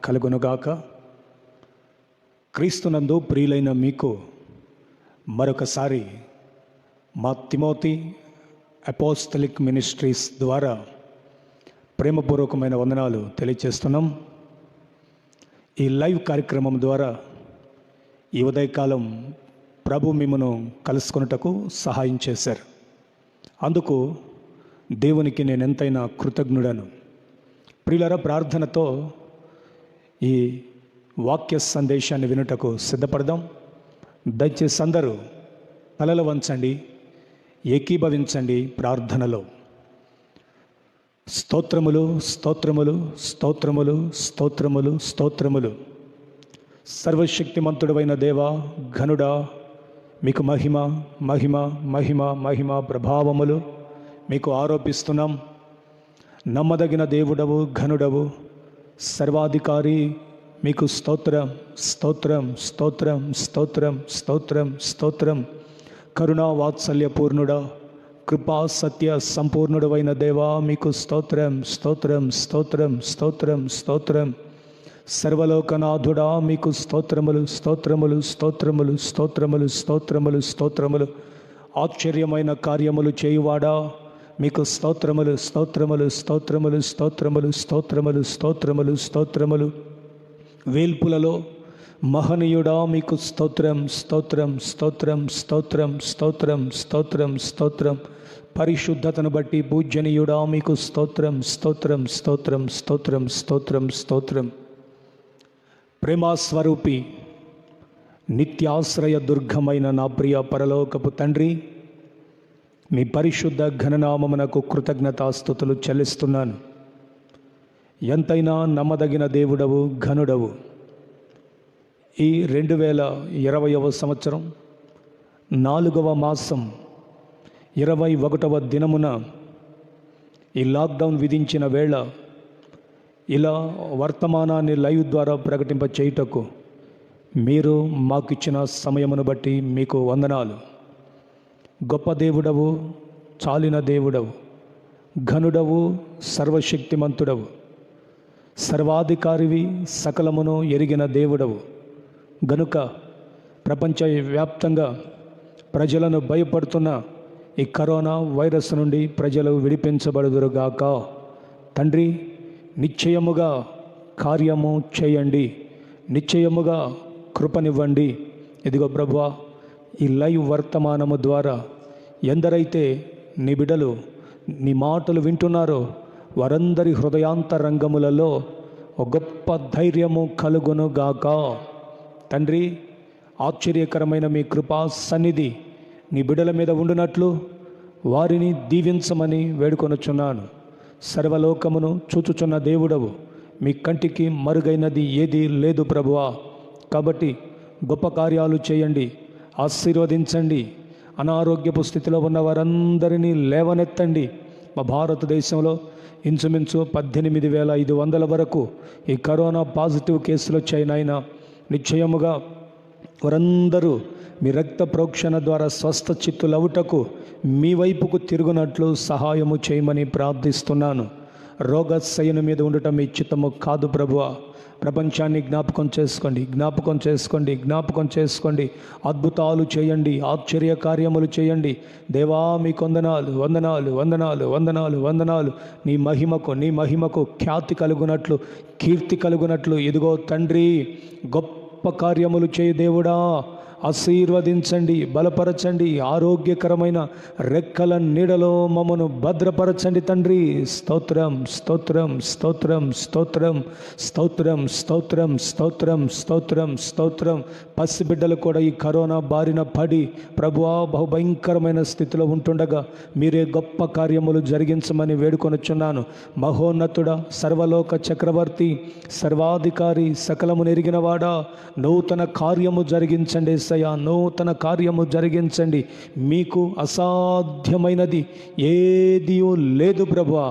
కలుగునుగాక. క్రీస్తునందు ప్రియులైన మీకు మరొకసారి మా తిమోతి అపోస్తలిక్ మినిస్ట్రీస్ ద్వారా ప్రేమపూర్వకమైన వందనాలు తెలియజేస్తున్నాం. ఈ లైవ్ కార్యక్రమం ద్వారా ఈ ఉదయకాలం ప్రభు మిమ్మను కలుసుకొనుటకు సహాయం చేశారు. అందుకు దేవునికి నేను ఎంతైనా కృతజ్ఞుడను. ప్రియులారా, ప్రార్థనతో ఈ వాక్య సందేశాన్ని వినుటకు సిద్ధపడదాం. దయచేసి అందరూ తలలు వంచండి, ఏకీభవించండి ప్రార్థనలో. స్తోత్రములు స్తోత్రములు స్తోత్రములు స్తోత్రములు స్తోత్రములు. సర్వశక్తిమంతుడైన దేవా, ఘనుడా, మీకు మహిమ మహిమ మహిమ మహిమ ప్రభావములు మీకు ఆరోపిస్తున్నాం. నమ్మదగిన దేవుడవు, ఘనుడవు, సర్వాధికారి, మీకు స్తోత్రం స్తోత్రం స్తోత్రం స్తోత్రం స్తోత్రం స్తోత్రం. కరుణా వాత్సల్య పూర్ణుడా, కృపా సత్య సంపూర్ణుడైన దేవా, మీకు స్తోత్రం స్తోత్రం స్తోత్రం స్తోత్రం స్తోత్రం. సర్వలోకనాథుడా, మీకు స్తోత్రములు స్తోత్రములు స్తోత్రములు స్తోత్రములు స్తోత్రములు స్తోత్రములు. ఆశ్చర్యమైన కార్యములు చేయువాడా, మీకు స్తోత్రములు స్తోత్రములు స్తోత్రములు స్తోత్రములు స్తోత్రములు స్తోత్రములు స్తోత్రములు. వేల్పులలో మహనీయుడా, మీకు స్తోత్రం స్తోత్రం స్తోత్రం స్తోత్రం స్తోత్రం స్తోత్రం స్తోత్రం. పరిశుద్ధతను బట్టి పూజ్యనీయుడా, మీకు స్తోత్రం స్తోత్రం స్తోత్రం స్తోత్రం స్తోత్రం స్తోత్రం. ప్రేమాస్వరూపి, నిత్యాశ్రయ దుర్గమైన నా ప్రియ పరలోకపు తండ్రి, మీ పరిశుద్ధ ఘననామమునకు కృతజ్ఞతాస్తుతులు చెల్లిస్తున్నాను. ఎంతైనా నమ్మదగిన దేవుడవు, ఘనుడవు. ఈ 2020వ సంవత్సరం 4వ మాసం 21వ దినమున ఈ లాక్డౌన్ విధించిన వేళ ఇలా వర్తమానాన్ని లైవ్ ద్వారా ప్రకటింప చేయుటకు మీరు మాకిచ్చిన సమయమును బట్టి మీకు వందనాలు. గొప్ప దేవుడవు, చాలిన దేవుడవు, ఘనుడవు, సర్వశక్తిమంతుడవు, సర్వాధికారివి, సకలమును ఎరిగిన దేవుడవు. గనుక ప్రపంచవ్యాప్తంగా ప్రజలను భయపడుతున్న ఈ కరోనా వైరస్ నుండి ప్రజలు విడిపించబడుదురుగాక. తండ్రి, నిశ్చయముగా కార్యము చేయండి, నిశ్చయముగా కృపనివ్వండి. ఇదిగో ప్రభువా, ఈ లైవ్ వర్తమానము ద్వారా ఎందరైతే నీ బిడ్డలు నీ మాటలు వింటున్నారో వారందరి హృదయాంతరంగములలో ఒక గొప్ప ధైర్యము కలుగునుగాక. తండ్రి, ఆశ్చర్యకరమైన మీ కృపా సన్నిధి నీ బిడ్డల మీద ఉండునట్లు వారిని దీవించమని వేడుకొనుచున్నాను. సర్వలోకమును చూచుచున్న దేవుడవు, మీ కంటికి మరుగైనది ఏదీ లేదు ప్రభువా. కాబట్టి గొప్ప కార్యాలు చేయండి, ఆశీర్వదించండి. అనారోగ్యపు స్థితిలో ఉన్న వారందరినీ లేవనెత్తండి. మా భారతదేశంలో ఇంచుమించు 18,500 వరకు ఈ కరోనా పాజిటివ్ కేసులు వచ్చాయినైనా నిశ్చయముగా వారందరూ మీ రక్త ప్రోక్షణ ద్వారా స్వస్థ చిత్తులవుటకు మీ వైపుకు తిరుగునట్లు సహాయము చేయమని ప్రార్థిస్తున్నాను. రోగశయ్యను మీద ఉండటం మీ చిత్తము కాదు ప్రభువా. ప్రపంచాన్ని జ్ఞాపకం చేసుకోండి, జ్ఞాపకం చేసుకోండి, జ్ఞాపకం చేసుకోండి. అద్భుతాలు చేయండి, ఆశ్చర్య కార్యములు చేయండి. దేవా, మీకు వందనాలు వందనాలు వందనాలు వందనాలు వందనాలు. నీ మహిమకు ఖ్యాతి కలుగునట్లు, కీర్తి కలుగునట్లు ఇదిగో తండ్రి, గొప్ప కార్యములు చేయి దేవుడా. ఆశీర్వదించండి, బలపరచండి, ఆరోగ్యకరమైన రెక్కల నీడలో మమ్మను భద్రపరచండి తండ్రి. స్తోత్రం స్తోత్రం స్తోత్రం స్తోత్రం స్తోత్రం స్తోత్రం స్తోత్రం స్తోత్రం స్తోత్రం. పసిబిడ్డలు కూడా ఈ కరోనా బారిన పడి ప్రభువా బహుభయంకరమైన స్థితిలో ఉంటుండగా మీరే గొప్ప కార్యములు జరిగించమని వేడుకొనుచున్నాను. మహోన్నతుడ, సర్వలోక చక్రవర్తి, సర్వాధికారి, సకలము నెరిగినవాడా, నూతన కార్యము జరిగించండి. నూతన కార్యము జరిగించండి. మీకు అసాధ్యమైనది ఏదీ లేదు ప్రభువా.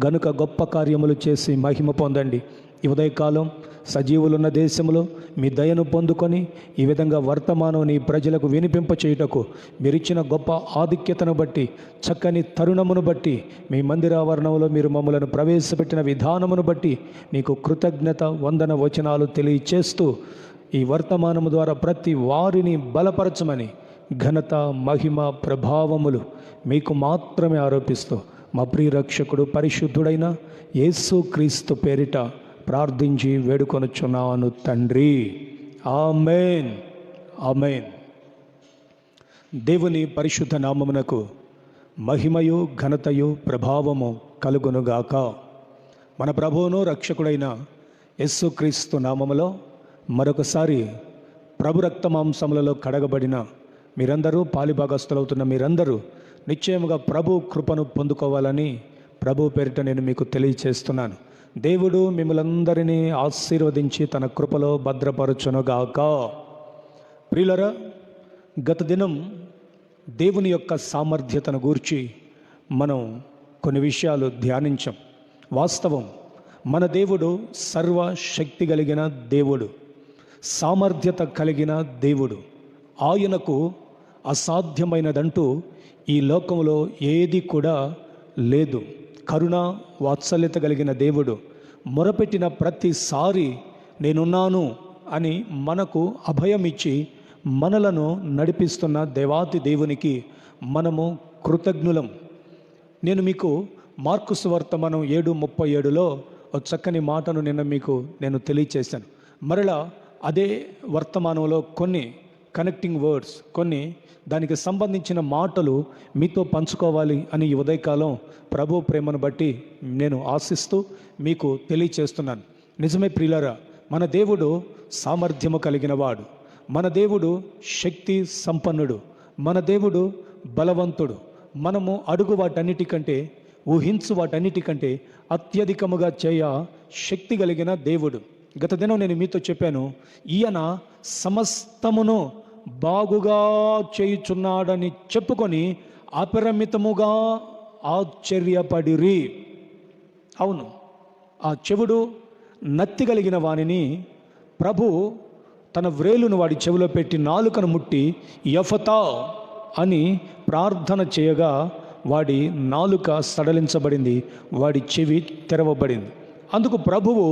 గనుక గొప్ప కార్యములు చేసి మహిమ పొందండి. ఈ ఉదయకాలం సజీవులున్న దేశంలో మీ దయను పొందుకొని ఈ విధంగా వర్తమానం నీ ప్రజలకు వినిపింప చేయుటకు మీరిచ్చిన గొప్ప ఆధిక్యతను బట్టి, చక్కని తరుణమును బట్టి, మీ మందిరావరణంలో మీరు మమ్మలను ప్రవేశపెట్టిన విధానమును బట్టి నీకు కృతజ్ఞత వందన వచనాలు తెలియచేస్తూ ఈ వర్తమానము ద్వారా ప్రతి వారిని బలపరచమని ఘనత, మహిమ, ప్రభావములు మీకు మాత్రమే ఆరోపిస్తూ మా ప్రియ రక్షకుడు పరిశుద్ధుడైన యేసు క్రీస్తు పేరిట ప్రార్థించి వేడుకొనుచున్నాను తండ్రి. ఆమేన్, ఆమేన్. దేవుని పరిశుద్ధ నామమునకు మహిమయు, ఘనతయు, ప్రభావము కలుగునుగాక. మన ప్రభువును రక్షకుడైన యేసు క్రీస్తు నామములో మరొకసారి ప్రభు రక్తమాంసములలో కడగబడిన మీరందరూ, పాలిభాగస్థులవుతున్న మీరందరూ నిశ్చయముగా ప్రభు కృపను పొందుకోవాలని ప్రభు పేరిట నేను మీకు తెలియచేస్తున్నాను. దేవుడు మిమ్మల్ందరినీ ఆశీర్వదించి తన కృపలో భద్రపరచునుగాక. ప్రియులరా, గత దినం దేవుని యొక్క సామర్థ్యతను గూర్చి మనం కొన్ని విషయాలు ధ్యానించాం. వాస్తవం, మన దేవుడు సర్వశక్తి కలిగిన దేవుడు, సామర్థ్యత కలిగిన దేవుడు. ఆయనకు అసాధ్యమైనదంటూ ఈ లోకంలో ఏది కూడా లేదు. కరుణ, వాత్సల్యత కలిగిన దేవుడు. మొరపెట్టిన ప్రతిసారి నేనున్నాను అని మనకు అభయం ఇచ్చి మనలను నడిపిస్తున్న దేవాతి దేవునికి మనము కృతజ్ఞులం. నేను మీకు మార్కు సువార్త 7:37లో ఒక చక్కని మాటను నేను తెలియచేశాను. మరలా అదే వర్తమానంలో కొన్ని కనెక్టింగ్ వర్డ్స్, కొన్ని దానికి సంబంధించిన మాటలు మీతో పంచుకోవాలి అని ఈ ఉదయకాలం ప్రభు ప్రేమను బట్టి నేను ఆశిస్తూ మీకు తెలియచేస్తున్నాను. నిజమే ప్రియులారా, మన దేవుడు సామర్థ్యము కలిగిన వాడు, మన దేవుడు శక్తి సంపన్నుడు, మన దేవుడు బలవంతుడు. మనము అడుగు వాటన్నిటికంటే, ఊహించు వాటన్నిటికంటే అత్యధికముగా చేయ శక్తి కలిగిన దేవుడు. గత దినం నేను మీతో చెప్పాను, ఈయన సమస్తమును బాగుగా చేయుచున్నాడని చెప్పుకొని అపరిమితముగా ఆశ్చర్యపడిరి. అవును, ఆ చెవుడు నత్తి కలిగిన వానిని ప్రభు తన వ్రేలును వాడి చెవిలో పెట్టి నాలుకను ముట్టి యఫతా అని ప్రార్థన చేయగా వాడి నాలుక సడలించబడింది, వాడి చెవి తెరవబడింది. అందుకు ప్రభువు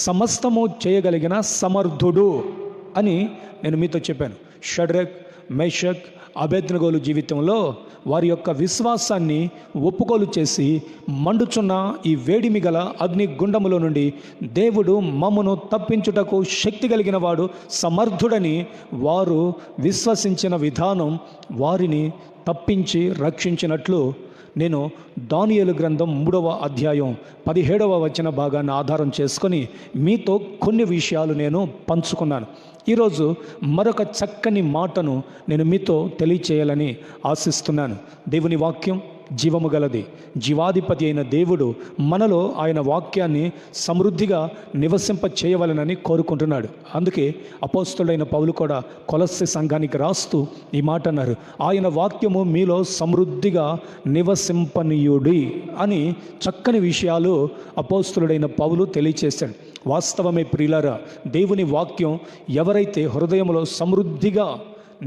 సమస్తము చేయగలిగిన సమర్థుడు అని నేను మీతో చెప్పాను. షడ్రక్, మేషక్, అబేద్నెగోలు జీవితంలో వారి యొక్క విశ్వాసాన్ని ఒప్పుకోలు చేసి మండుచున్న ఈ వేడిమి గల అగ్ని గుండములో నుండి దేవుడు మమ్మను తప్పించుటకు శక్తి కలిగిన వాడు, సమర్థుడని వారు విశ్వసించిన విధానం వారిని తప్పించి రక్షించినట్లు నేను దానియేలు గ్రంథం 3వ అధ్యాయం 17వ వచన భాగాన్ని ఆధారం చేసుకొని మీతో కొన్ని విషయాలు నేను పంచుకున్నాను. ఈరోజు మరొక చక్కని మాటను నేను మీతో తెలియచేయాలని ఆశిస్తున్నాను. దేవుని వాక్యం జీవము గలది. జీవాధిపతి అయిన దేవుడు మనలో ఆయన వాక్యాన్ని సమృద్ధిగా నివసింప చేయవలనని కోరుకుంటున్నాడు. అందుకే అపోస్తలుడైన పౌలు కూడా కొలస్సె సంఘానికి రాస్తూ ఈ మాట అన్నారు, ఆయన వాక్యము మీలో సమృద్ధిగా నివసింపనీయుడి అని చక్కని విషయాలు అపోస్తలుడైన పౌలు తెలియచేశాడు. వాస్తవమే ప్రియులారా, దేవుని వాక్యం ఎవరైతే హృదయంలో సమృద్ధిగా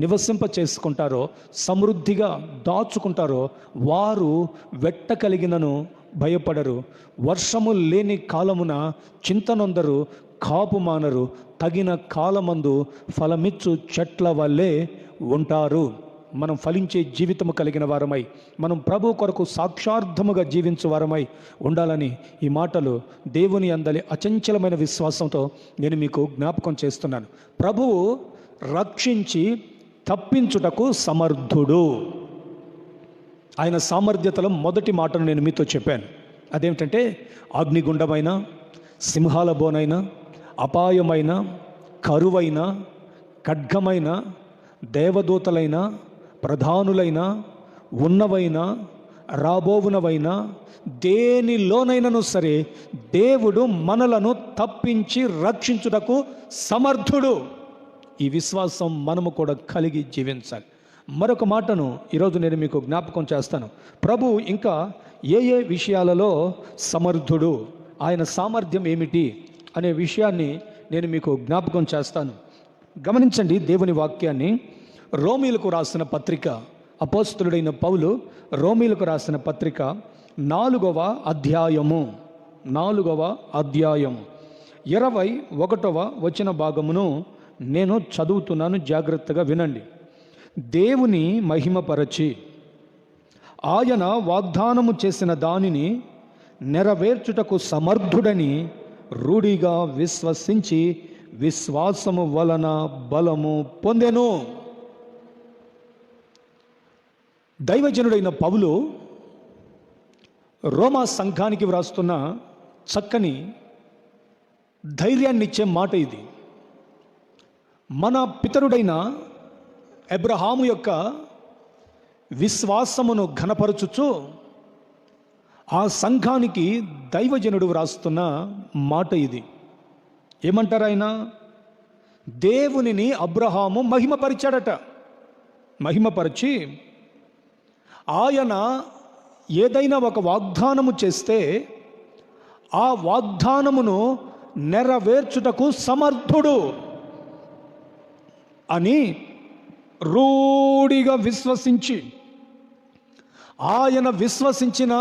నివసింప చేసుకుంటారో, సమృద్ధిగా దాచుకుంటారో, వారు వెట్ట కలిగినను భయపడరు, వర్షము లేని కాలమున చింతనొందరు, కాపు మానరు, తగిన కాలమందు ఫలమిచ్చు చెట్ల వల్లే ఉంటారు. మనం ఫలించే జీవితము కలిగిన వారమై, మనం ప్రభు కొరకు సాక్షార్థముగా జీవించు వారమై ఉండాలని ఈ మాటలు దేవుని అందలి అచంచలమైన విశ్వాసంతో నేను మీకు జ్ఞాపకం చేస్తున్నాను. ప్రభువు రక్షించి తప్పించుటకు సమర్థుడు. ఆయన సామర్థ్యతలో మొదటి మాటను నేను మీతో చెప్పాను. అదేమిటంటే, అగ్నిగుండమైన, సింహాల బోనైన, అపాయమైన, కరువైన, ఖడ్గమైన, దేవదూతలైన, ప్రధానులైన, ఉన్నవైన, రాబోవునవైన దేనిలోనైనను సరే దేవుడు మనలను తప్పించి రక్షించుటకు సమర్థుడు. ఈ విశ్వాసం మనము కూడా కలిగి జీవించాలి. మరొక మాటను ఈరోజు నేను మీకు జ్ఞాపకం చేస్తాను. ప్రభు ఇంకా ఏ విషయాలలో సమర్థుడు, ఆయన సామర్థ్యం ఏమిటి అనే విషయాన్ని నేను మీకు జ్ఞాపకం చేస్తాను. గమనించండి దేవుని వాక్యాన్ని. రోమీలకు రాసిన పత్రిక, అపోస్తలుడైన పౌలు రోమీలకు రాసిన పత్రిక 4వ అధ్యాయము 21వ వచన భాగమును నేను చదువుతున్నాను, జాగ్రత్తగా వినండి. దేవుని మహిమపరచి ఆయన వాగ్దానము చేసిన దానిని నెరవేర్చుటకు సమర్థుడని రూఢిగా విశ్వసించి విశ్వాసము వలన బలము పొందెను. దైవజనుడైన పౌలు రోమా సంఘానికి వ్రాస్తున్న చక్కని ధైర్యాన్ని ఇచ్చే మాట ఇది. మన పితరుడైన అబ్రహాము యొక్క విశ్వాసమును ఘనపరచుచు ఆ సంఘానికి దైవజనుడు వ్రాస్తున్న మాట ఇది. ఏమంటారు ఆయన? దేవునిని అబ్రహాము మహిమపరిచాడట. మహిమపరిచి ఆయన ఏదైనా ఒక వాగ్దానము చేస్తే ఆ వాగ్దానమును నెరవేర్చుటకు సమర్థుడు అని రూఢిగా విశ్వసించి, ఆయన విశ్వసించిన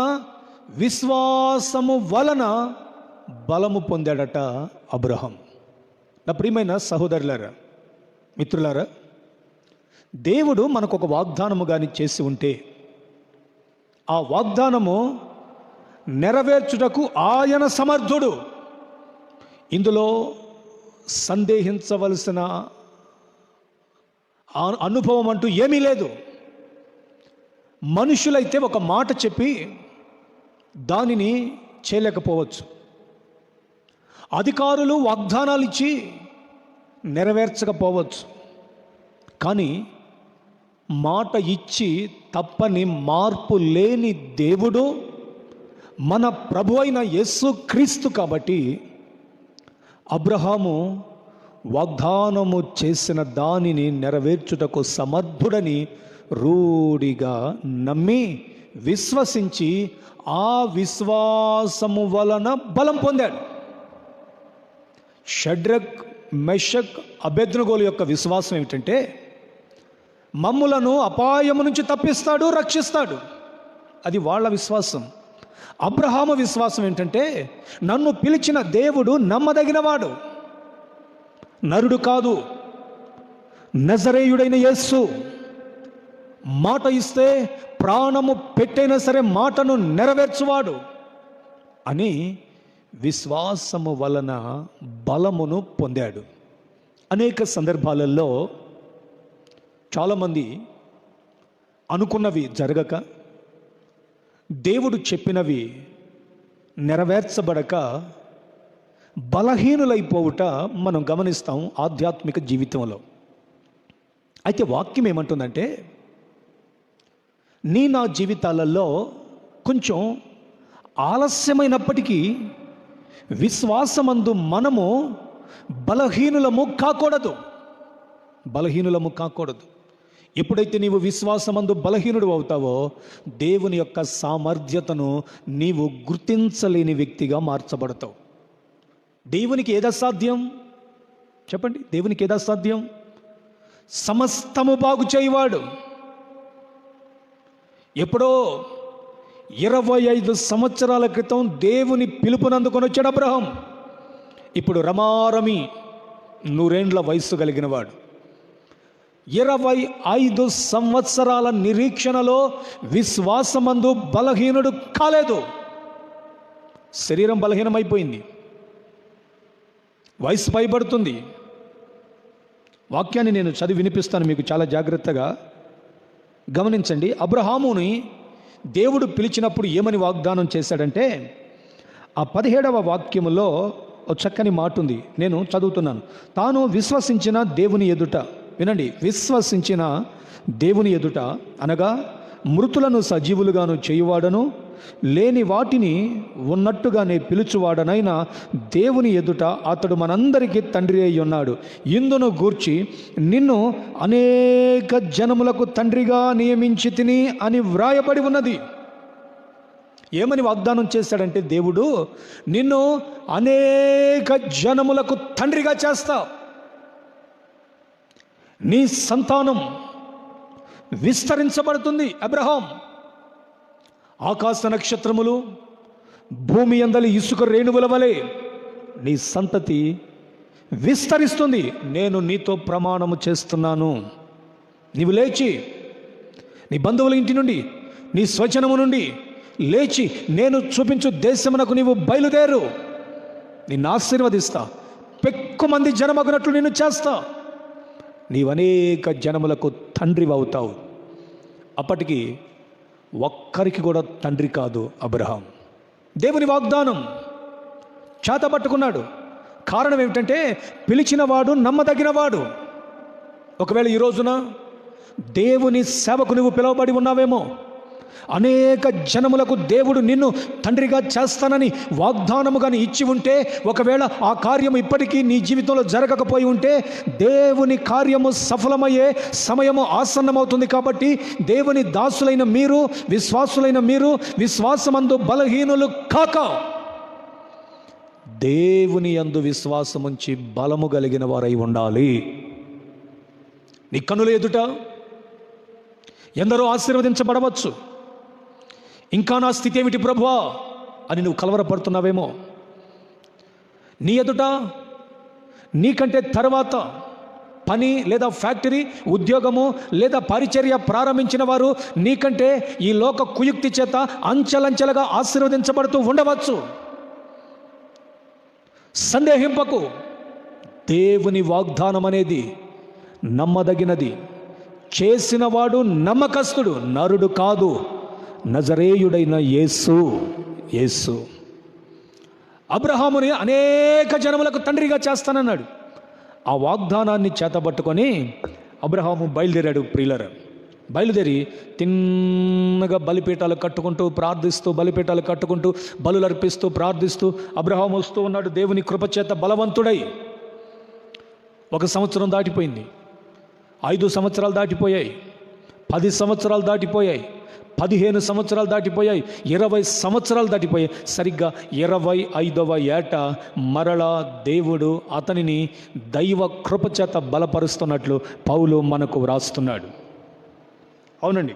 విశ్వాసము వలన బలము పొందాడట అబ్రహాం. నా ప్రియమైన సహోదరులారా, మిత్రులారా, దేవుడు మనకు ఒక వాగ్దానము కానీ చేసి ఉంటే ఆ వాగ్దానము నెరవేర్చుటకు ఆయన సమర్థుడు. ఇందులో సందేహించవలసిన అనుభవం అంటూ ఏమీ లేదు. మనుషులైతే ఒక మాట చెప్పి దానిని చేయలేకపోవచ్చు. అధికారులు వాగ్దానాలు ఇచ్చి నెరవేర్చకపోవచ్చు. కానీ మాట ఇచ్చి తప్పని మార్పు లేని దేవుడు మన ప్రభు అయిన యేసు క్రీస్తు. కాబట్టి అబ్రహాము వాగ్దానము చేసిన దానిని నెరవేర్చుటకు సమర్థుడని రూఢిగా నమ్మి విశ్వసించి ఆ విశ్వాసము వలన బలం పొందాడు. షడ్రక్, మెషక్, అబేద్నెగోల యొక్క విశ్వాసం ఏమిటంటే మమ్ములను అపాయము నుంచి తప్పిస్తాడు, రక్షిస్తాడు. అది వాళ్ళ విశ్వాసం. అబ్రహాము విశ్వాసం ఏంటంటే నన్ను పిలిచిన దేవుడు నమ్మదగినవాడు, నరుడు కాదు, నజరేయుడైన యేసు. మాట ఇస్తే ప్రాణము పెట్టైనా సరే మాటను నెరవేర్చువాడు అని విశ్వాసము వలన బలమును పొందాడు. అనేక సందర్భాలలో చాలామంది అనుకున్నవి జరగక, దేవుడు చెప్పినవి నెరవేర్చబడక బలహీనులైపోవుట మనం గమనిస్తాం ఆధ్యాత్మిక జీవితంలో. అయితే వాక్యం ఏమంటుందంటే నా జీవితాలలో కొంచెం ఆలస్యమైనప్పటికీ విశ్వాసమందు మనము బలహీనులము కాకూడదు. ఎప్పుడైతే నీవు విశ్వాసమందు బలహీనుడు అవుతావో దేవుని యొక్క సామర్థ్యతను నీవు గుర్తించలేని వ్యక్తిగా మార్చబడతావు. దేవునికి ఏది అసాధ్యం? చెప్పండి, దేవునికి ఏది అసాధ్యం? సమస్తము బాగు చేయవాడు. ఎప్పుడో 25 సంవత్సరాల క్రితం దేవుని పిలుపునందుకొని వచ్చాడు అబ్రహాం. ఇప్పుడు రమారమి 100 ఏండ్ల వయస్సు కలిగిన వాడు. 25 సంవత్సరాల నిరీక్షణలో విశ్వాసమందు బలహీనుడు కాలేదు. శరీరం బలహీనమైపోయింది, వయసు పైబడుతుంది. వాక్యాన్ని నేను చదివి వినిపిస్తాను మీకు చాలా జాగ్రత్తగా గమనించండి. అబ్రహాముని దేవుడు పిలిచినప్పుడు ఏమని వాగ్దానం చేశాడంటే ఆ 17వ వాక్యములో ఒక చక్కని మాట ఉంది, నేను చదువుతున్నాను. తాను విశ్వసించిన దేవుని ఎదుట, వినండి, విశ్వసించిన దేవుని ఎదుట అనగా మృతులను సజీవులుగాను చేయువాడను లేని వాటిని ఉన్నట్టుగానే పిలుచువాడనైనా దేవుని ఎదుట అతడు మనందరికీ తండ్రి అయి ఉన్నాడు. ఇందును గూర్చి నిన్ను అనేక జనములకు తండ్రిగా నియమించి తిని అని వ్రాయబడి ఉన్నది. ఏమని వాగ్దానం చేశాడంటే, దేవుడు నిన్ను అనేక జనములకు తండ్రిగా చేస్తా, నీ సంతానం విస్తరించబడుతుంది. అబ్రహాం, ఆకాశ నక్షత్రములు, భూమి అందలి ఇసుక రేణువుల వలె నీ సంతతి విస్తరిస్తుంది. నేను నీతో ప్రమాణము చేస్తున్నాను. నీవు లేచి నీ బంధువుల ఇంటి నుండి, నీ స్వజనము నుండి లేచి నేను చూపించు దేశమునకు నీవు బయలుదేరు. నిన్ను ఆశీర్వదిస్తా, పెక్కు మంది జనమగునట్లు నిన్ను చేస్తా, నీవు అనేక జనములకు తండ్రి అవుతావు. అప్పటికి ఒక్కరికి కూడా తండ్రి కాదు అబ్రహాం. దేవుని వాగ్దానం చేతబట్టుకున్నాడు. కారణం ఏమిటంటే, పిలిచినవాడు నమ్మదగినవాడు. ఒకవేళ ఈ రోజున దేవుని సేవకు నువ్వు పిలువబడి ఉన్నావేమో, అనేక జనములకు దేవుడు నిన్ను తండ్రిగా చేస్తానని వాగ్దానము కానీ ఇచ్చి ఉంటే, ఒకవేళ ఆ కార్యము ఇప్పటికీ నీ జీవితంలో జరగకపోయి ఉంటే, దేవుని కార్యము సఫలమయ్యే సమయము ఆసన్నమవుతుంది. కాబట్టి దేవుని దాసులైన మీరు, విశ్వాసులైన మీరు, విశ్వాసమందు బలహీనులు కాక దేవుని యందు విశ్వాసముంచి బలము కలిగిన వారై ఉండాలి. నీ కన్నుల ఎదుట ఎందరో ఆశీర్వదించబడవచ్చు. ఇంకా నా స్థితి ఏమిటి ప్రభువా అని నువ్వు కలవరపడుతున్నావేమో. నీ ఎదుట నీకంటే తర్వాత పని లేదా ఫ్యాక్టరీ ఉద్యోగము లేదా పరిచర్య ప్రారంభించిన వారు నీకంటే ఈ లోక కుయుక్తి చేత అంచెలంచెలుగా ఆశీర్వదించబడుతూ ఉండవచ్చు. సందేహింపకు. దేవుని వాగ్దానం అనేది నమ్మదగినది. చేసినవాడు నమ్మకస్తుడు, నరుడు కాదు, నజరేయుడైన యేసు. అబ్రహాముని అనేక జనములకు తండ్రిగా చేస్తానన్నాడు. ఆ వాగ్దానాన్ని చేతబట్టుకొని అబ్రహాము బయలుదేరాడు. ప్రియులరా, బయలుదేరి తిన్నగా బలిపీఠాలు కట్టుకుంటూ ప్రార్థిస్తూ, బలిపీఠాలు కట్టుకుంటూ బలులు అర్పిస్తూ ప్రార్థిస్తూ అబ్రహాము వస్తూ ఉన్నాడు. దేవుని కృపచేత బలవంతుడై 1 సంవత్సరం దాటిపోయింది, 5 సంవత్సరాలు దాటిపోయాయి, 10 సంవత్సరాలు దాటిపోయాయి, 15 సంవత్సరాలు దాటిపోయాయి, 20 సంవత్సరాలు దాటిపోయాయి. సరిగ్గా 25వ ఏట మరలా దేవుడు అతనిని దైవ కృపచేత బలపరుస్తున్నట్లు పౌలు మనకు వ్రాస్తున్నాడు. అవునండి,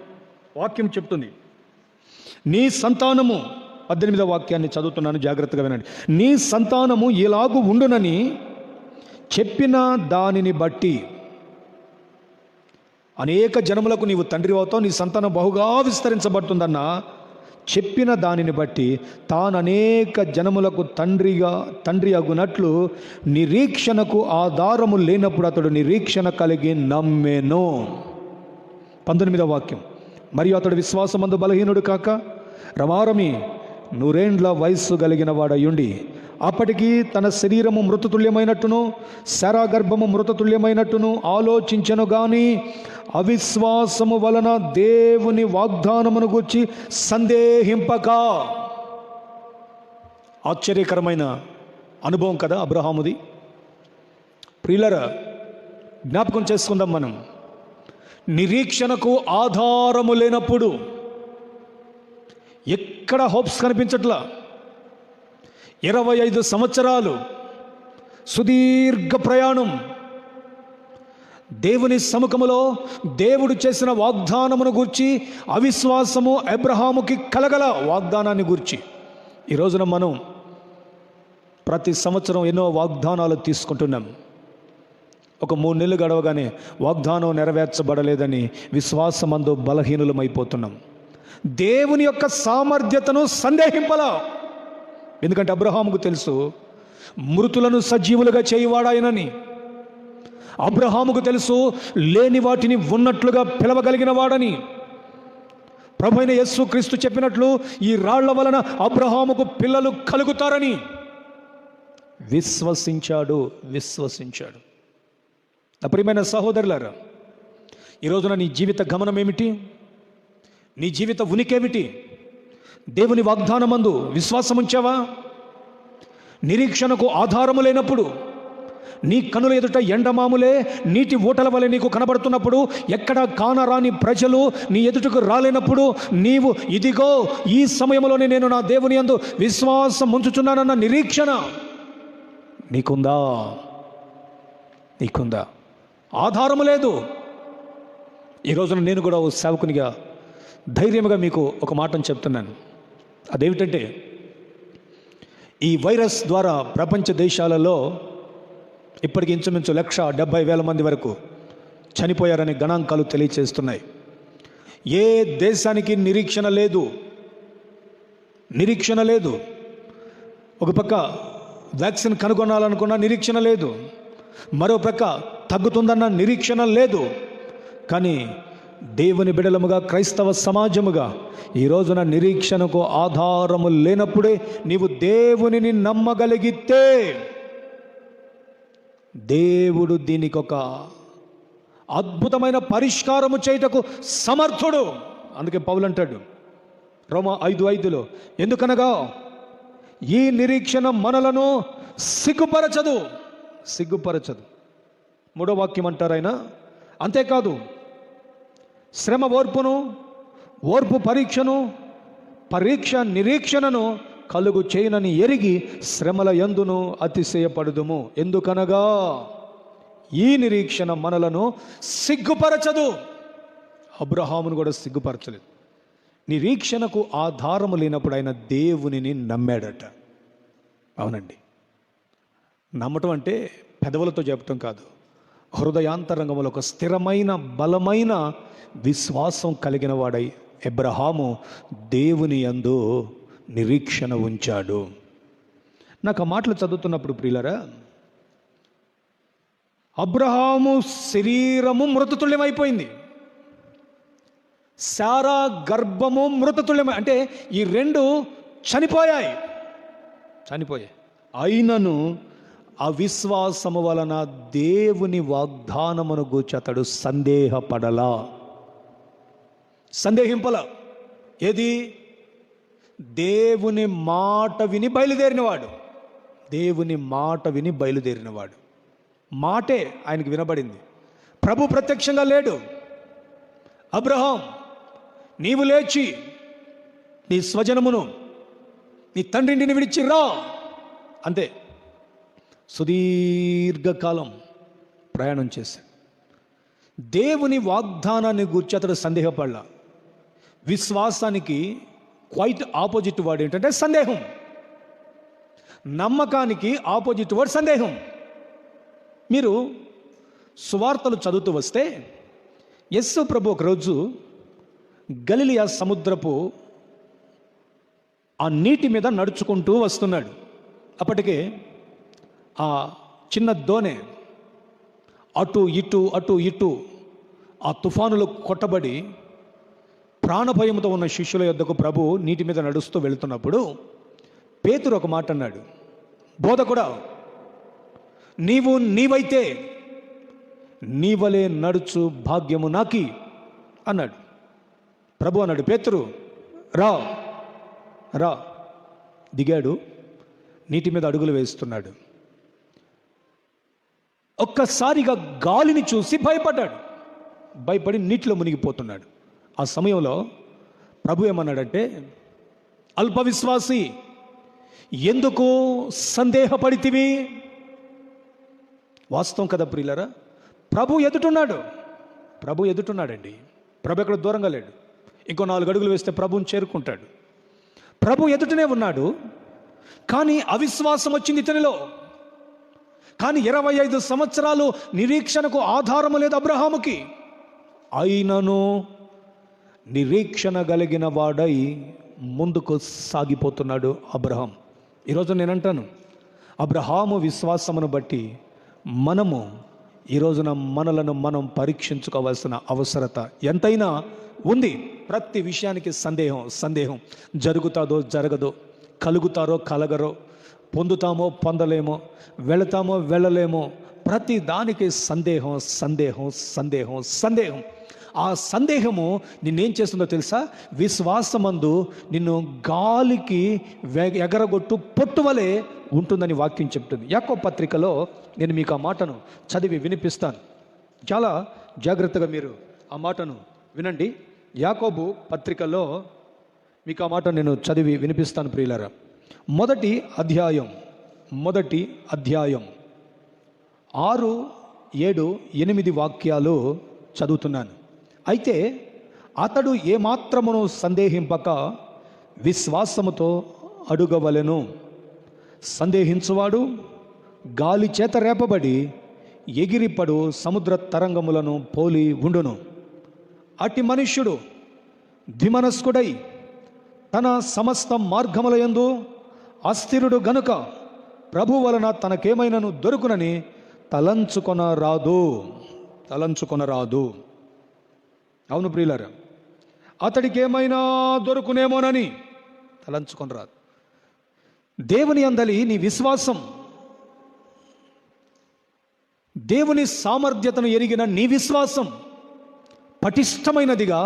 వాక్యం చెప్తుంది, నీ సంతానము, 18వ వాక్యాన్ని చదువుతున్నాను, జాగ్రత్తగా వినండి. నీ సంతానము ఇలాగు ఉండునని చెప్పిన దానిని బట్టి అనేక జనములకు నీవు తండ్రి అవుతావు, నీ సంతానం బహుగా విస్తరించబడుతుందన్న చెప్పిన దానిని బట్టి తాను అనేక జనములకు తండ్రి అగునట్లు నిరీక్షణకు ఆధారము లేనప్పుడు అతడు నిరీక్షణ కలిగి నమ్మెను. 19వ వాక్యం, మరియు అతడు విశ్వాసమందు బలహీనుడు కాక రమారమి 100 ఏండ్ల వయస్సు కలిగిన వాడయుండి అప్పటికి తన శరీరము మృతతుల్యమైనట్టును శరాగర్భము మృతతుల్యమైనట్టును ఆలోచించెను గాని అవిశ్వాసము వలన దేవుని వాగ్దానమును గూర్చి సందేహింపక. ఆశ్చర్యకరమైన అనుభవం కదా అబ్రహాముది. ప్రియులరా, జ్ఞాపకం చేసుకుందాం మనం. నిరీక్షణకు ఆధారము లేనప్పుడు ఎక్కడ హోప్స్ కనిపించట్లా. 25 సంవత్సరాలు సుదీర్ఘ ప్రయాణం. దేవుని సముఖములో దేవుడు చేసిన వాగ్దానమును గూర్చి అవిశ్వాసము అబ్రహాముకి కలగల. వాగ్దానాన్ని గూర్చి ఈ రోజున మనం ప్రతి సంవత్సరం ఎన్నో వాగ్దానాలు తీసుకుంటున్నాం. ఒక 3 నెలలు గడవగానే వాగ్దానం నెరవేర్చబడలేదని విశ్వాసమందు బలహీనులమైపోతున్నాం. దేవుని యొక్క సామర్థ్యతను సందేహింపలా. ఎందుకంటే అబ్రహాముకు తెలుసు, మృతులను సజీవులుగా చేయువాడాయనని. అబ్రహాముకు తెలుసు, లేని వాటిని ఉన్నట్లుగా పిలవగలిగిన వాడని. ప్రభువైన యేసుక్రీస్తు చెప్పినట్లు ఈ రాళ్ల వలన అబ్రహాముకు పిల్లలు కలుగుతారని విశ్వసించాడు. నా ప్రియమైన సహోదరులారా, ఈ రోజున నీ జీవిత గమనం ఏమిటి? నీ జీవిత ఉనికేమిటి? దేవుని వాగ్దానమందు విశ్వాసం ఉంచావా? నిరీక్షణకు ఆధారము లేనప్పుడు, నీ కనుల ఎదుట ఎండమాములే నీటి ఊటల వలె నీకు కనబడుతున్నప్పుడు, ఎక్కడ కానరాని ప్రజలు నీ ఎదుటకు రాలేనప్పుడు, నీవు ఇదిగో ఈ సమయంలోనే నేను నా దేవుని యందు విశ్వాసం ఉంచుచున్నానన్న నిరీక్షణ నీకుందా? నీకుందా? ఆధారము లేదు. ఈ రోజున నేను కూడా ఓ సేవకునిగా ధైర్యంగా మీకు ఒక మాటను చెప్తున్నాను. అదేమిటంటే, ఈ వైరస్ ద్వారా ప్రపంచ దేశాలలో ఇప్పటికి ఇంచుమించు 170,000 మంది వరకు చనిపోయారనే గణాంకాలు తెలియచేస్తున్నాయి. ఏ దేశానికి నిరీక్షణ లేదు, నిరీక్షణ లేదు. ఒక పక్క వ్యాక్సిన్ కనుగొనాలనుకున్న నిరీక్షణ లేదు, మరో ప్రక్క తగ్గుతుందన్న నిరీక్షణ లేదు. కానీ దేవుని బిడలముగా, క్రైస్తవ సమాజముగా ఈ రోజున నిరీక్షణకు ఆధారము లేనప్పుడే నీవు దేవునిని నమ్మగలిగితే దేవుడు దీనికి ఒక అద్భుతమైన పరిష్కారము చేయుటకు సమర్థుడు. అందుకే పౌలు అంటాడు రోమా 5:5, ఎందుకనగా ఈ నిరీక్షణ మనలను సిగ్గుపరచదు. మూడో వాక్యం అంటారు ఆయన. అంతేకాదు, శ్రమ ఓర్పును, ఓర్పు పరీక్షను, పరీక్ష నిరీక్షణను కలుగు చేయనని ఎరిగి శ్రమల యందును అతిశయపడుదుము. ఎందుకనగా ఈ నిరీక్షణ మనలను సిగ్గుపరచదు. అబ్రహామును కూడా సిగ్గుపరచలేదు. నిరీక్షణకు ఆధారము లేనప్పుడు ఆయన దేవునిని నమ్మాడట. అవునండి, నమ్మటం అంటే పెదవులతో చెప్పటం కాదు, హృదయాంతరంగంలో ఒక స్థిరమైన బలమైన విశ్వాసం కలిగిన వాడై అబ్రహాము దేవుని యందు నిరీక్షణ ఉంచాడు. నాకు ఆ మాటలు చదువుతున్నప్పుడు ప్రియులారా, అబ్రహాము శరీరము మృతతుల్యమైపోయింది, శారా గర్భము మృతతుల్యమై, అంటే ఈ రెండు చనిపోయాయి. అయినను అవిశ్వాసము వలన దేవుని వాగ్దానమును గూర్చి అతడు సందేహింపల. ఏది? దేవుని మాట విని బయలుదేరినవాడు. మాటే ఆయనకు వినబడింది. ప్రభు ప్రత్యక్షంగా లేడు. అబ్రహాం, నీవు లేచి నీ స్వజనమును, నీ తండ్రిని విడిచి రా. అంతే. సుదీర్ఘకాలం ప్రయాణం చేశాడు. దేవుని వాగ్దానాన్ని గూర్చి అతడు సందేహపడలా. విశ్వాసానికి క్వైట్ ఆపోజిట్ వర్డ్ ఏంటంటే సందేహం. నమ్మకానికి ఆపోజిట్ వర్డ్ సందేహం. మీరు సువార్తలు చదువుతూ వస్తే యేసు ప్రభు ఒకరోజు గలిలయ సముద్రపు ఆ నీటి మీద నడుచుకుంటూ వస్తున్నాడు. అప్పటికే ఆ చిన్న దోణె అటు ఇటు ఆ తుఫానులు కొట్టబడి ప్రాణభయంతో ఉన్న శిష్యుల యొద్దకు ప్రభు నీటి మీద నడుస్తూ వెళుతున్నప్పుడు పేతురు ఒక మాట అన్నాడు, బోధకుడా, నీవైతే నీవలే నడుచు భాగ్యము నాకి అన్నాడు. ప్రభు అన్నాడు, పేతురు రా. దిగాడు, నీటి మీద అడుగులు వేస్తున్నాడు. ఒక్కసారిగా గాలిని చూసి భయపడి నీటిలో మునిగిపోతున్నాడు. ఆ సమయంలో ప్రభు ఏమన్నాడంటే, అల్ప విశ్వాసి, ఎందుకు సందేహపడితివి? వాస్తవం కదా ప్రియులారా, ప్రభు ఎదుటున్నాడండి. ప్రభు ఎక్కడ దూరంగా లేడు. ఇంకో 4 అడుగులు వేస్తే ప్రభువుని చేరుకుంటాడు. ప్రభు ఎదుటనే ఉన్నాడు. కానీ అవిశ్వాసం వచ్చింది ఇతనిలో. కానీ 25 సంవత్సరాలు నిరీక్షణకు ఆధారము లేదు అబ్రహాముకి. అయినను నిరీక్షణ కలిగిన వాడై ముందుకు సాగిపోతున్నాడు అబ్రహాం. ఈరోజు నేనంటాను, అబ్రహాము విశ్వాసమును బట్టి మనము ఈ రోజున మనలను మనం పరీక్షించుకోవాల్సిన అవసరత ఎంతైనా ఉంది. ప్రతి విషయానికి సందేహం. జరుగుతాదో జరగదో, కలుగుతారో కలగరో, పొందుతామో పొందలేమో, వెళతామో వెళ్ళలేమో, ప్రతి దానికి సందేహం. ఆ సందేహము నిన్నేం చేస్తుందో తెలుసా? విశ్వాసమందు నిన్ను గాలికి ఎగరగొట్టు పొట్టువలే ఉంటుందని వాక్యం చెప్తుంది. యాకోబు పత్రికలో నేను మీకు ఆ మాటను చదివి వినిపిస్తాను. చాలా జాగ్రత్తగా మీరు ఆ మాటను వినండి. యాకోబు పత్రికలో మీకు ఆ మాట నేను చదివి వినిపిస్తాను ప్రియులారా. మొదటి అధ్యాయం 6, 7, 8 వాక్యాలు చదువుతున్నాను. అయితే అతడు ఏమాత్రమును సందేహింపక విశ్వాసముతో అడుగవలెను. సందేహించువాడు గాలి చేత రేపబడి ఎగిరిపడు సముద్ర తరంగములను పోలి ఉండును. అట్టి మనుష్యుడు ద్విమనస్కుడై తన సమస్త మార్గముల యందు అస్థిరుడు గనుక ప్రభు వలన తనకేమైనను దొరుకునని తలంచుకొనరాదు. అవును ప్రియులారా, అతడికి ఏమైనా దొరుకునేమోనని తలంచుకొనరాదు. దేవుని అందలి నీ విశ్వాసం, దేవుని సామర్థ్యతను ఎరిగిన నీ విశ్వాసం పటిష్టమైనదిగా,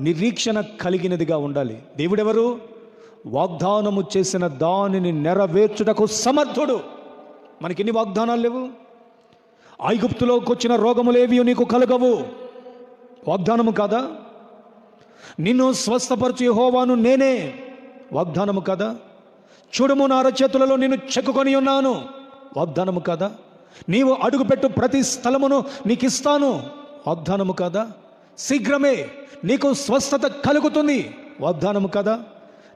నిరీక్షణ కలిగినదిగా ఉండాలి. దేవుడెవరు? వాగ్దానము చేసిన దానిని నెరవేర్చుటకు సమర్థుడు. మనకెన్ని వాగ్దానాలు లేవు? ఐగుప్తులోకి వచ్చిన రోగములేవి నీకు కలగవు, వాగ్దానము కాదా? నిన్ను స్వస్థపరచు యెహోవాను నేనే, వాగ్దానము కాదా? చూడుము నా అరచేతులలో నిన్ను చెక్కుకొని ఉన్నాను, వాగ్దానము కాదా? నీవు అడుగుపెట్టు ప్రతి స్థలమును నీకు ఇస్తాను, వాగ్దానము కాదా? శీఘ్రమే నీకు స్వస్థత కలుగుతుంది, వాగ్దానము కదా?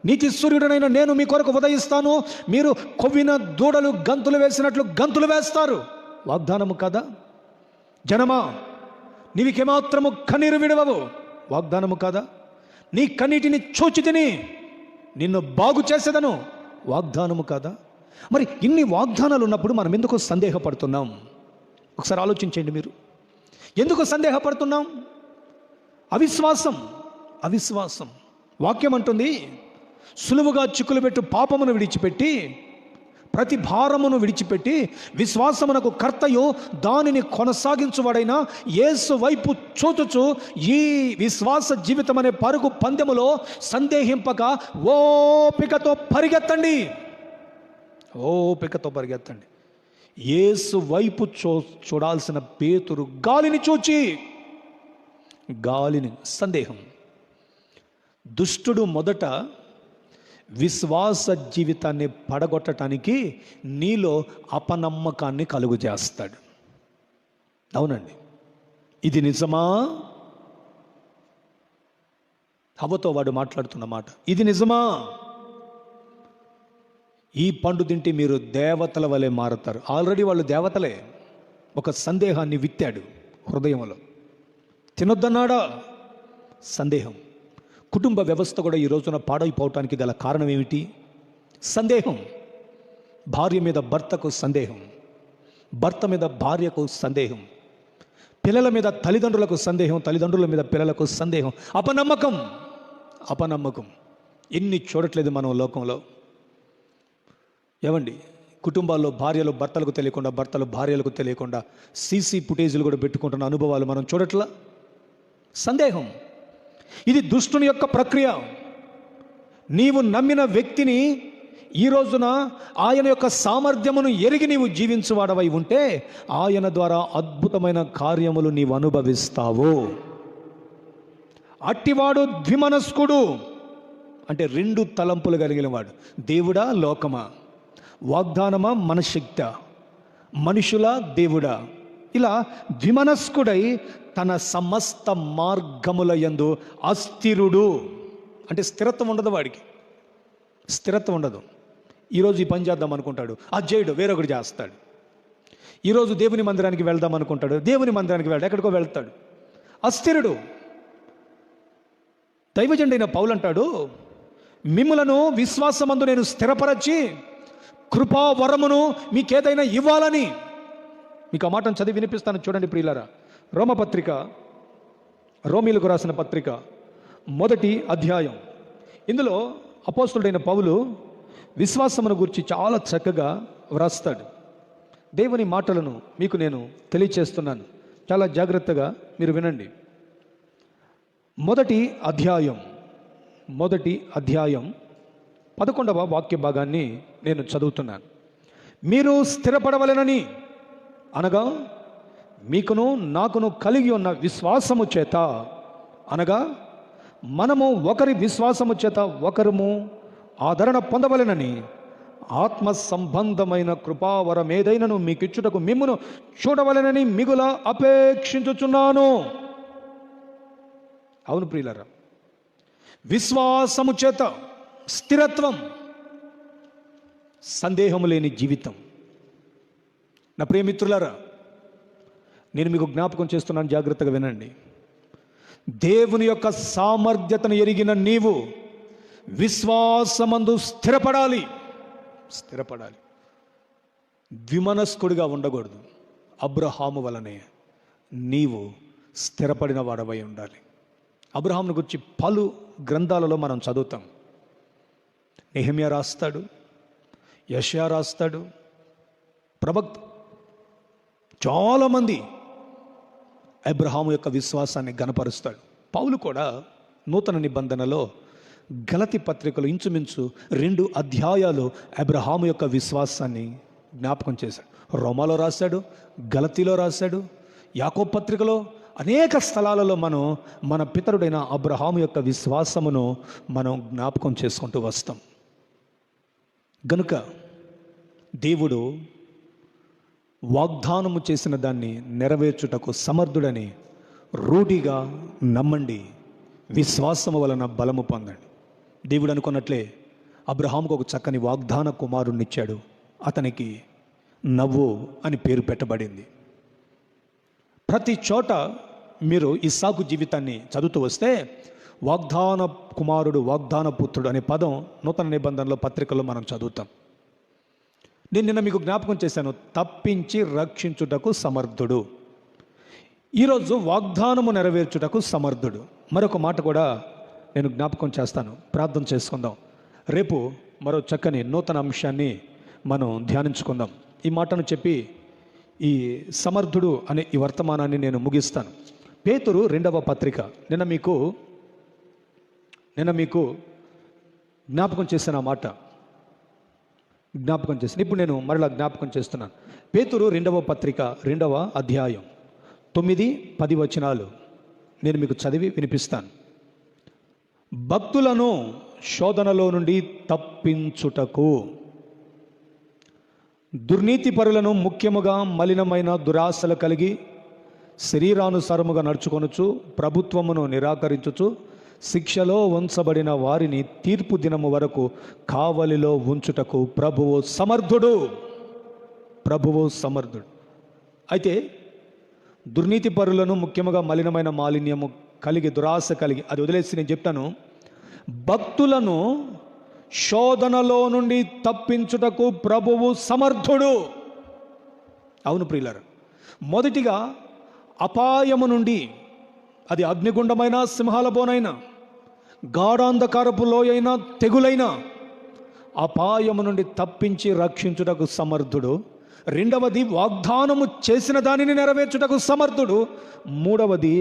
నీతి సూర్యుడనైన నేను మీ కొరకు ఉదయిస్తాను, మీరు కొవ్విన దూడలు గంతులు వేసినట్లు గంతులు వేస్తారు, వాగ్దానము కదా? జనమా, నీవికేమాత్రము కన్నీరు విడవవు, వాగ్దానము కదా? నీ కన్నీటిని చూచి తిని నిన్ను బాగు చేసేదను, వాగ్దానము కదా? మరి ఇన్ని వాగ్దానాలు ఉన్నప్పుడు మనం ఎందుకు సందేహపడుతున్నాం? ఒకసారి ఆలోచించండి మీరు. ఎందుకు సందేహపడుతున్నాం? అవిశ్వాసం. వాక్యం అంటుంది, సులువుగా చిక్కులు పెట్టు పాపమును విడిచిపెట్టి, ప్రతి భారమును విడిచిపెట్టి విశ్వాసమునకు కర్తయు దానిని కొనసాగించువాడైన యేసు వైపు చూచుచు ఈ విశ్వాస జీవితం అనే పరుగు పందెములో సందేహింపక ఓపికతో పరిగెత్తండి. యేసు వైపు చూడాల్సిన పేతురు గాలిని సందేహం. దుష్టుడు మొదట విశ్వాస జీవితాన్ని పడగొట్టడానికి నీలో అపనమ్మకాన్ని కలుగు చేస్తాడు. అవునండి, ఇది నిజమా? హవ్వతో వాడు మాట్లాడుతున్న మాట, ఇది నిజమా? ఈ పండు తింటే మీరు దేవతల వలె మారుతారు. ఆల్రెడీ వాళ్ళు దేవతలే. ఒక సందేహాన్ని విత్తాడు హృదయంలో. తినొద్దన్నాడా? సందేహం. కుటుంబ వ్యవస్థ కూడా ఈ రోజున పాడైపోవటానికి గల కారణం ఏమిటి? సందేహం. భార్య మీద భర్తకు సందేహం, భర్త మీద భార్యకు సందేహం, పిల్లల మీద తల్లిదండ్రులకు సందేహం, తల్లిదండ్రుల మీద పిల్లలకు సందేహం. అపనమ్మకం ఎన్ని చూడట్లేదు మనం లోకంలో. ఏమండి, కుటుంబాల్లో భార్యలు భర్తలకు తెలియకుండా, భర్తలు భార్యలకు తెలియకుండా సీసీ ఫుటేజీలు కూడా పెట్టుకుంటున్న అనుభవాలు మనం చూడట్లా? సందేహం. ఇది దుష్టుని యొక్క ప్రక్రియ. నీవు నమ్మిన వ్యక్తిని ఈ రోజున ఆయన యొక్క సామర్థ్యమును ఎరిగి నీవు జీవించువాడవై ఉంటే ఆయన ద్వారా అద్భుతమైన కార్యములు నీవు అనుభవిస్తావు. అట్టివాడు ద్విమనస్కుడు, అంటే 2 తలంపులు కలిగిన వాడు. దేవుడా, లోకమా? వాగ్దానమా, మనశక్తి? మనుషులా, దేవుడా? ఇలా ద్విమనస్కుడై తన సమస్త మార్గముల యందు అస్థిరుడు. అంటే స్థిరత్వం ఉండదు, వాడికి స్థిరత్వం ఉండదు. ఈరోజు ఈ పని చేద్దాం అనుకుంటాడు, అది చేయడు, వేరొకటి చేస్తాడు. ఈరోజు దేవుని మందిరానికి వెళ్దాం అనుకుంటాడు, దేవుని మందిరానికి ఎక్కడికో వెళ్తాడు. అస్థిరుడు. దైవజనుడైన పౌలు అంటాడు, మిమ్ములను విశ్వాసమందు నేను స్థిరపరచి కృపావరమును మీకేదైనా ఇవ్వాలని. మీకు ఆ మాటను చదివి వినిపిస్తాను, చూడండి ప్రియులారా. రోమీలకు రాసిన పత్రిక 1వ అధ్యాయం. ఇందులో అపోస్తలుడైన పౌలు విశ్వాసమును గురించి చాలా చక్కగా వ్రాస్తాడు. దేవుని మాటలను మీకు నేను తెలియచేస్తున్నాను, చాలా జాగ్రత్తగా మీరు వినండి. 1వ అధ్యాయం 11వ వాక్య భాగాన్ని నేను చదువుతున్నాను. మీరు స్థిరపడవలెనని అనగా మీకును నాకును కలిగి ఉన్న విశ్వాసము చేత, అనగా మనము ఒకరి విశ్వాసము చేత ఒకరము ఆదరణ పొందవలెనని ఆత్మ సంబంధమైన కృపావరం ఏదైనను మీకు ఇచ్చుటకు మిమ్మును చూడవలెనని మిగుల అపేక్షించుచున్నాను. అవును ప్రియులారా, విశ్వాసము చేత స్థిరత్వం, సందేహము లేని జీవితం. నా ప్రియమిత్రులారా, నేను మీకు జ్ఞాపకం చేస్తున్నాను, జాగ్రత్తగా వినండి. దేవుని యొక్క సామర్థ్యతను ఎరిగిన నీవు విశ్వాసమందు స్థిరపడాలి. ద్విమనస్కుడిగా ఉండకూడదు. అబ్రహాము వలనే నీవు స్థిరపడిన వాడవై ఉండాలి. అబ్రహామును గురించి పలు గ్రంథాలలో మనం చదువుతాం. నెహెమ్యా రాస్తాడు, యెషయా రాస్తాడు, ప్రవక్త చాలామంది అబ్రహాము యొక్క విశ్వాసాన్ని గణపరుస్తాడు. పౌలు కూడా నూతన నిబంధనలో గలతి పత్రికలు ఇంచుమించు 2 అధ్యాయాలు అబ్రహాము యొక్క విశ్వాసాన్ని జ్ఞాపకం చేశాడు. రోమాలో రాశాడు, గలతీలో రాశాడు, యాకోబు పత్రికలో అనేక స్థలాలలో మనం మన పితరుడైన అబ్రహాము యొక్క విశ్వాసమును మనం జ్ఞాపకం చేసుకుంటూ వస్తాం. గనుక దేవుడు వాగ్దానము చేసిన దాన్ని నెరవేర్చుటకు సమర్థుడని రూఢిగా నమ్మండి, విశ్వాసము వలన బలము పొందండి. దేవుడు అనుకున్నట్లే అబ్రహాముకు ఒక చక్కని వాగ్దాన కుమారుణ్ణిచ్చాడు. అతనికి నవ్వు అని పేరు పెట్టబడింది. ప్రతి చోట మీరు ఇస్సాకు జీవితాన్ని చదువుతూ వస్తే వాగ్దాన కుమారుడు, వాగ్దాన పుత్రుడు అనే పదం నూతన నిబంధనలో పత్రికల్లో మనం చదువుతాం. నేను నిన్న మీకు జ్ఞాపకం చేశాను, తప్పించి రక్షించుటకు సమర్థుడు. ఈరోజు వాగ్దానము నెరవేర్చుటకు సమర్థుడు. మరొక మాట కూడా నేను జ్ఞాపకం చేస్తాను, ప్రార్థన చేసుకుందాం. రేపు మరో చక్కని నూతన అంశాన్ని మనం ధ్యానించుకుందాం. ఈ మాటను చెప్పి ఈ సమర్థుడు అనే ఈ వర్తమానాన్ని నేను ముగిస్తాను. పేతురు 2వ పత్రిక నిన్న మీకు జ్ఞాపకం చేసిన ఆ మాట ఇప్పుడు నేను మరలా జ్ఞాపకం చేస్తున్నాను. పేతురు 2వ పత్రిక 2వ అధ్యాయం 9-10 వచనాలు నేను మీకు చదివి వినిపిస్తాను. భక్తులను శోధనలో నుండి తప్పించుటకు, దుర్నీతిపరులను ముఖ్యముగా మలినమైన దురాశలు కలిగి శరీరానుసారముగా నడుచుకొనుచు ప్రభుత్వమును నిరాకరించుచు శిక్షలో ఉంచబడిన వారిని తీర్పు దినము వరకు కావలిలో ఉంచుటకు ప్రభువు సమర్థుడు. అయితే దుర్నీతిపరులను ముఖ్యముగా మలినమైన మాలిన్యము కలిగి దురాశ కలిగి, అది వదిలేసి నేను చెప్తాను, భక్తులను శోధనలో నుండి తప్పించుటకు ప్రభువు సమర్థుడు. అవును ప్రియులారా, మొదటిగా అపాయము నుండి, అది అగ్నిగుండమైన, సింహాల బోనైనా, గాఢాంధకారపు లోయైనా, తెగులైనా, అపాయము నుండి తప్పించి రక్షించుటకు సమర్థుడు. రెండవది వాగ్దానము చేసిన దానిని నెరవేర్చుటకు సమర్థుడు. మూడవది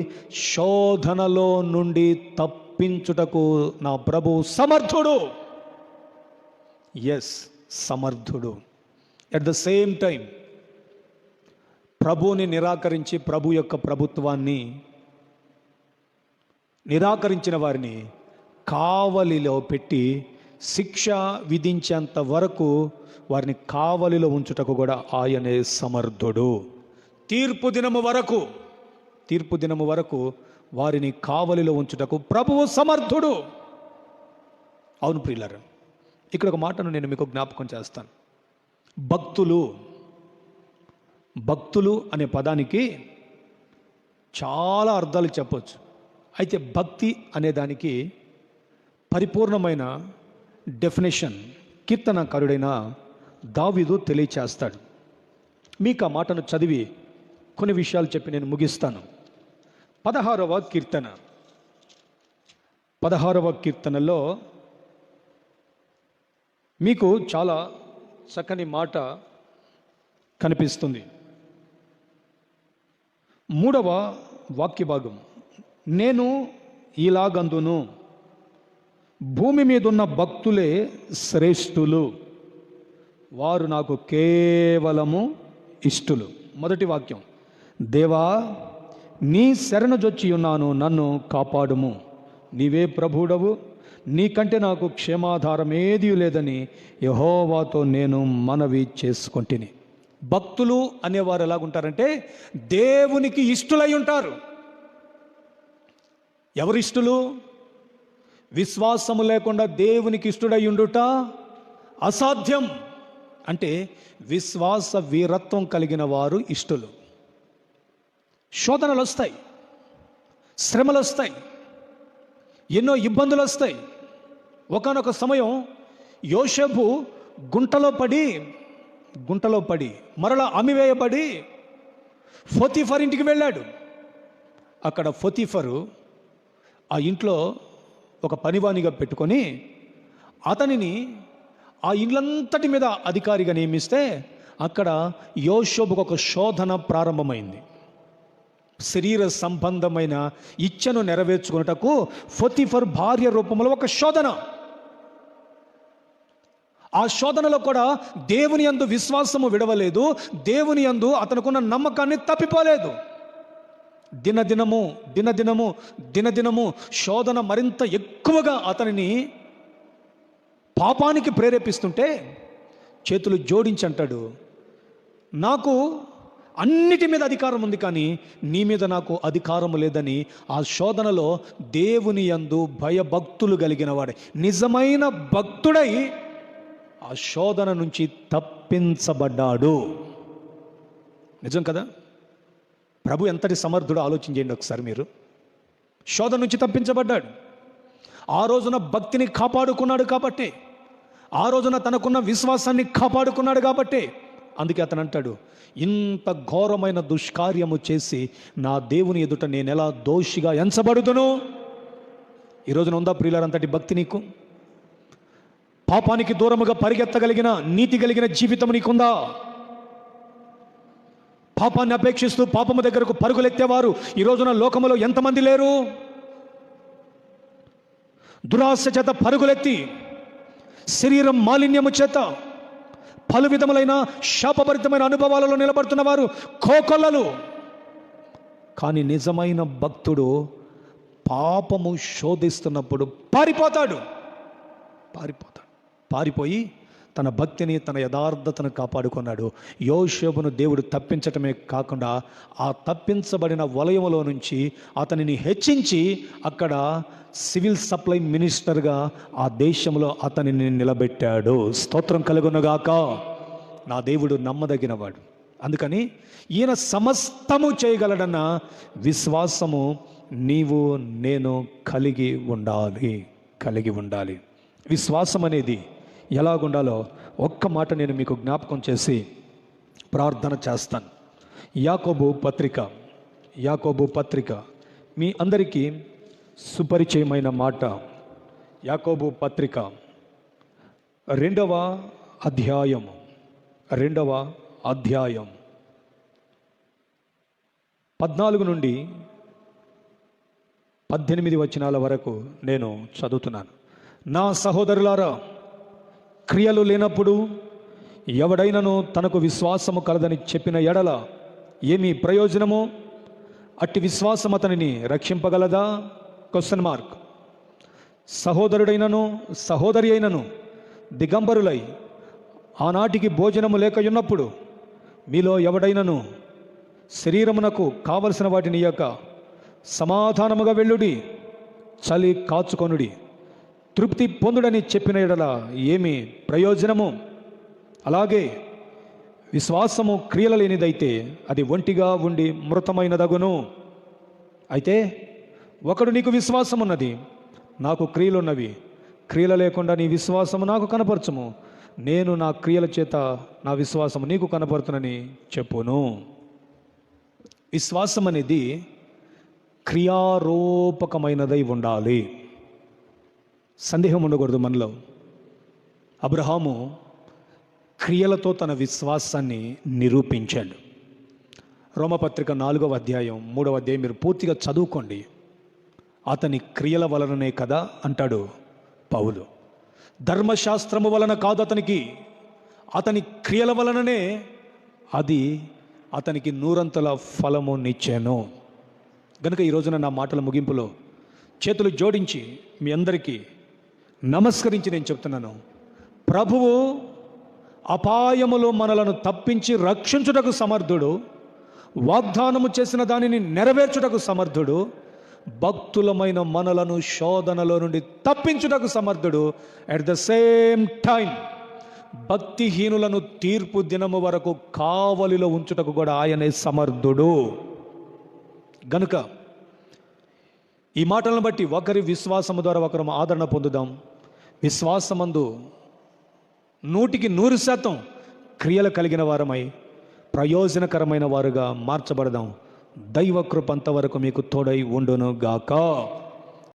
శోధనలో నుండి తప్పించుటకు నా ప్రభు సమర్థుడు. ఎస్, సమర్థుడు. ఎట్ ద సేమ్ టైం ప్రభువుని నిరాకరించి ప్రభు యొక్క ప్రభుత్వాన్ని నిరాకరించిన వారిని కావలిలో పెట్టి శిక్ష విధించేంత వరకు వారిని కావలిలో ఉంచుటకు కూడా ఆయనే సమర్థుడు. తీర్పు దినము వరకు వారిని కావలిలో ఉంచుటకు ప్రభువు సమర్థుడు. అవును ప్రియులారా, ఇక్కడ ఒక మాటను నేను మీకు జ్ఞాపకం చేస్తాను. భక్తులు అనే పదానికి చాలా అర్థాలు చెప్పవచ్చు. అయితే భక్తి అనే దానికి పరిపూర్ణమైన డెఫినేషన్ కీర్తనకారుడైన దావీదు తెలియచేస్తాడు. మీకు ఆ మాటను చదివి కొన్ని విషయాలు చెప్పి నేను ముగిస్తాను. 16వ కీర్తనలో మీకు చాలా చక్కని మాట కనిపిస్తుంది. 3వ వాక్య భాగం, నేను ఇలాగందును, భూమి మీదున్న భక్తులే శ్రేష్ఠులు, వారు నాకు కేవలము ఇష్టులు. మొదటి వాక్యం, దేవా నీ శరణుజొచ్చి ఉన్నాను, నన్ను కాపాడుము. నీవే ప్రభువుడవు, నీకంటే నాకు క్షేమాధారం ఏదీ లేదని యెహోవాతో నేను మనవి చేసుకొంటిని. భక్తులు అనేవారు ఎలాగుంటారంటే దేవునికి ఇష్టలై ఉంటారు. ఎవరిష్టలు? విశ్వాసము లేకుండా దేవునికి ఇష్టడై ఉండుట అసాధ్యం. అంటే విశ్వాస వీరత్వం కలిగిన వారు ఇష్టలు. శోధనలు వస్తాయి, శ్రమలు వస్తాయి, ఎన్నో ఇబ్బందులు వస్తాయి. ఒకానొక సమయం యోసేపు గుంటలో పడి మరలా అమ్మివేయబడి పోతీఫర్ ఇంటికి వెళ్ళాడు. అక్కడ పోతీఫరు ఆ ఇంట్లో ఒక పనివానిగా పెట్టుకొని అతనిని ఆ ఇళ్ళంతటి మీద అధికారిగా నియమిస్తే అక్కడ యోసేపుకు ఒక శోధన ప్రారంభమైంది. శరీర సంబంధమైన ఇచ్చను నెరవేర్చుకున్నటకు పోతీఫర్ భార్య రూపంలో ఒక శోధన. ఆ శోధనలో కూడా దేవుని యందు విశ్వాసము విడవలేదు, దేవుని యందు అతనుకున్న నమ్మకాన్ని తప్పిపోలేదు. దినదినము శోధన మరింత ఎక్కువగా అతనిని పాపానికి ప్రేరేపిస్తుంటే చేతులు జోడించి అంటాడు, నాకు అన్నిటి మీద అధికారం ఉంది, కానీ నీ మీద నాకు అధికారం లేదని ఆ శోధనలో దేవుని యందు భయభక్తులు కలిగిన వాడే, నిజమైన భక్తుడై ఆ శోధన నుంచి తప్పించబడ్డాడు. నిజం కదా? ప్రభు ఎంతటి సమర్థుడు ఆలోచన చేయండి ఒకసారి మీరు. శోధన నుంచి తప్పించబడ్డాడు. ఆ రోజున భక్తిని కాపాడుకున్నాడు కాబట్టి, ఆ రోజున తనకున్న విశ్వాసాన్ని కాపాడుకున్నాడు కాబట్టి, అందుకే అతను అంటాడు, ఇంత ఘోరమైన దుష్కార్యము చేసి నా దేవుని ఎదుట నేను ఎలా దోషిగా ఎంచబడుదును? ఈ రోజున ఉందా ప్రియులారంతటి భక్తి నీకు? పాపానికి దూరముగా పరిగెత్తగలిగిన నీతి కలిగిన జీవితం నీకుందా? పాపాన్ని అపేక్షిస్తూ పాపము దగ్గరకు పరుగులెత్తేవారు ఈ రోజున లోకములో ఎంతమంది లేరు? దురాశ చేత పరుగులెత్తి శరీరం మాలిన్యము చేత పలు విధములైన శాపభరితమైన అనుభవాలలో నిలబడుతున్న వారు కోకొల్లలు. కానీ నిజమైన భక్తుడు పాపము శోధిస్తున్నప్పుడు పారిపోయి తన భక్తిని, తన యథార్థతను కాపాడుకున్నాడు. యోసేపును దేవుడు తప్పించటమే కాకుండా ఆ తప్పించబడిన వలయములో నుంచి అతనిని హెచ్చించి అక్కడ సివిల్ సప్లై మినిస్టర్గా ఆ దేశంలో అతనిని నిలబెట్టాడు. స్తోత్రం కలుగునుగాక. నా దేవుడు నమ్మదగినవాడు. అందుకని ఈయన సమస్తము చేయగలడన్న విశ్వాసము నీవు నేను కలిగి ఉండాలి. విశ్వాసం అనేది ఎలాగుండాలో ఒక్క మాట నేను మీకు జ్ఞాపకం చేసి ప్రార్థన చేస్తాను. యాకోబు పత్రిక మీ అందరికీ సుపరిచయమైన మాట. యాకోబు పత్రిక 2వ అధ్యాయం 14 నుండి 18 వచనాల వరకు నేను చదువుతున్నాను. నా సహోదరులారా, క్రియలు లేనప్పుడు ఎవడైనను తనకు విశ్వాసము కలదని చెప్పిన ఎడల ఏమి ప్రయోజనము? అట్టి విశ్వాసం అతనిని రక్షింపగలదా? ? సహోదరుడైనను సహోదరి అయినను దిగంబరులై ఆనాటికి భోజనము లేకయున్నప్పుడు మీలో ఎవడైనను శరీరమునకు కావలసిన వాటిని ఇయ్యక సమాధానముగా వెళ్ళుడి, చలి కాచుకొనుడి, తృప్తి పొందుడని చెప్పిన ఎడల ఏమి ప్రయోజనము? అలాగే విశ్వాసము క్రియల లేనిదైతే అది ఒంటిగా ఉండి మృతమైనదగును. అయితే ఒకడు నీకు విశ్వాసం ఉన్నది, నాకు క్రియలున్నవి, క్రియల లేకుండా నీ విశ్వాసము నాకు కనపరచుము, నేను నా క్రియల చేత నా విశ్వాసము నీకు కనపరుతునని చెప్పును. విశ్వాసం అనేది క్రియారూపకమైనదై ఉండాలి. సందేహం ఉండకూడదు మనలో. అబ్రహాము క్రియలతో తన విశ్వాసాన్ని నిరూపించాడు. రోమపత్రిక 4వ అధ్యాయం 3వ అధ్యాయం మీరు పూర్తిగా చదువుకోండి. అతని క్రియల వలననే కదా అంటాడు పౌలు. ధర్మశాస్త్రము వలన కాదు అతని క్రియల వలననే అది అతనికి నూరంతల ఫలము నిచ్చాను. గనుక ఈ రోజున నా మాటల ముగింపులో చేతులు జోడించి మీ అందరికీ నమస్కరించి నేను చెప్తున్నాను, ప్రభువు అపాయములో మనలను తప్పించి రక్షించుటకు సమర్థుడు, వాగ్దానము చేసిన దానిని నెరవేర్చుటకు సమర్థుడు, భక్తులమైన మనలను శోధనలో నుండి తప్పించుటకు సమర్థుడు. అట్ ద సేమ్ టైం భక్తిహీనులను తీర్పు దినము వరకు కావలిలో ఉంచుటకు కూడా ఆయనే సమర్థుడు. గనుక ఈ మాటలను బట్టి ఒకరి విశ్వాసము ద్వారా ఒకరు ఆదరణ పొందుదాం. విశ్వాసమందు 100% క్రియలు కలిగిన వారమై ప్రయోజనకరమైన వారుగా మార్చబడదాం. దైవ కృప అంతవరకు మీకు తోడై ఉండును గాక.